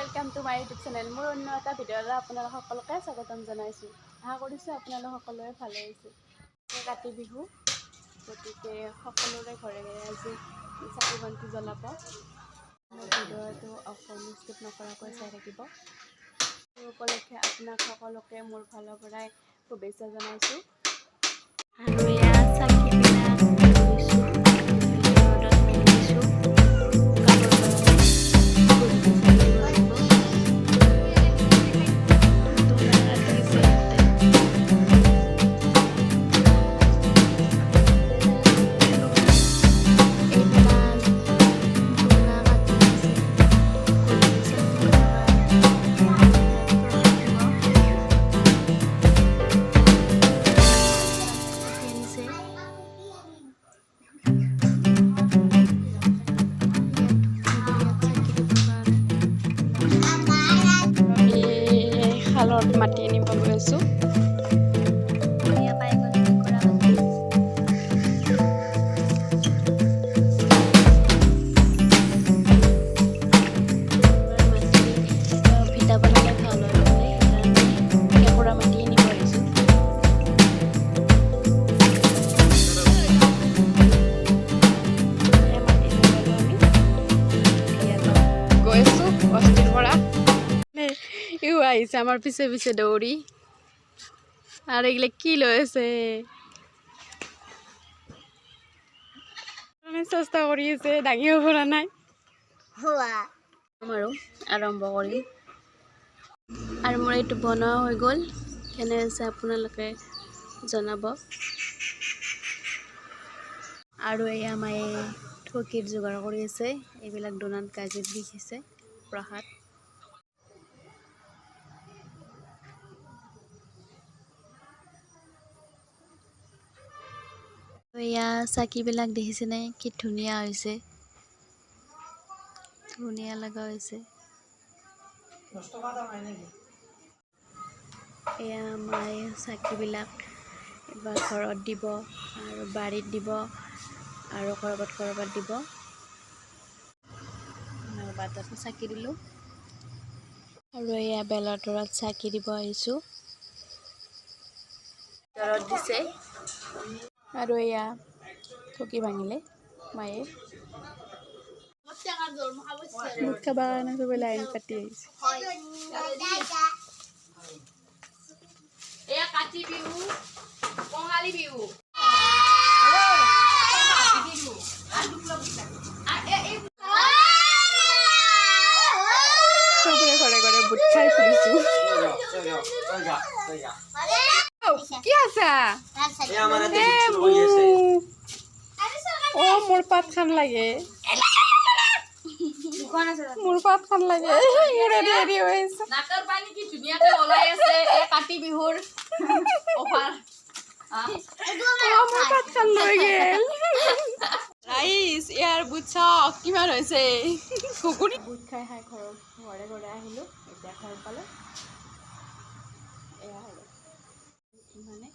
Welcome to my YouTube channel more अन्य এটা ভিডিঅ'লৈ আপোনালোক সকলোকে স্বাগতম জনাইছোঁ। আশা কৰিছোঁ আপোনালোক সকলোৱে ভালে আছে। কাতি বিহু গতিকে সকলোৰে ঘৰে ঘৰে আজি চাকি বন্তি জ্বলাব। মোৰ ভিডিঅ'টো অকণো স্কিপ নকৰাকৈ চাই থাকিব। এই উপলক্ষে আপোনাক সকলোকে মোৰ ফালৰ পৰাই শুভেচ্ছা জনাইছোঁ। আৰু এয়া চাকিবিলাক লৈছোঁ। খালত মাটি আনিব গৈ আছোঁ। আহিছে আমাৰ পিছে পিছে দৌড়ি আৰ এগুলো কি লয়েছে চেষ্টা কৰিছে দাঙিব পৰা নাই আমাৰো আৰম্ভ কৰিম আৰু মোৰ এইটো বনোৱা হৈ গ'ল কেনে আছে আপোনালোকে জনাব আৰু এই আমাৰ ঠকিৰ যোগাৰ কৰি আছে এইবিলাক দোনাত কাজিত লিখিছে প্ৰসাদ এয়া চাকিবিলাক দেখিছেনে কি ধুনীয়া হৈছে ধুনীয়া লগা হৈছে এয়া আমাৰ চাকিবিলাক এবাৰ ঘৰত দিব আৰু বাৰীত দিব আৰু কৰবাত দিব আৰু বাটত চাকি দিলোঁ আৰু এয়া বেলৰ তলত চাকি দিব আহিছোঁ তলত দিছে আৰু এয়া ঠকি ভাঙিলে মায়ে মুখ খাব কাৰণে চবে লাইন পাতি আহিছে এয়া কাতি বিহু কঙালী বিহু চবৰে ঘৰে ঘৰে বুট খাই ফুৰিছো কি আছা ও মোৰ পাত খান লাগে মোৰ পাত খান লাগে ৰেডি হৈ আছে নাকৰ পানী কি ধুনীয়াকৈ ওলাই আছে এই কাতি বিহুৰ অফাৰ মোৰ পাত খান লৈ গেল ৰাইজ ইয়াৰ বুট চাওক কিমান হৈছে কুকুৰি বুট খাই ঘৰে ঘৰে আহিলোঁ এতিয়া ঘৰ পালে এয়া হ'ব মানে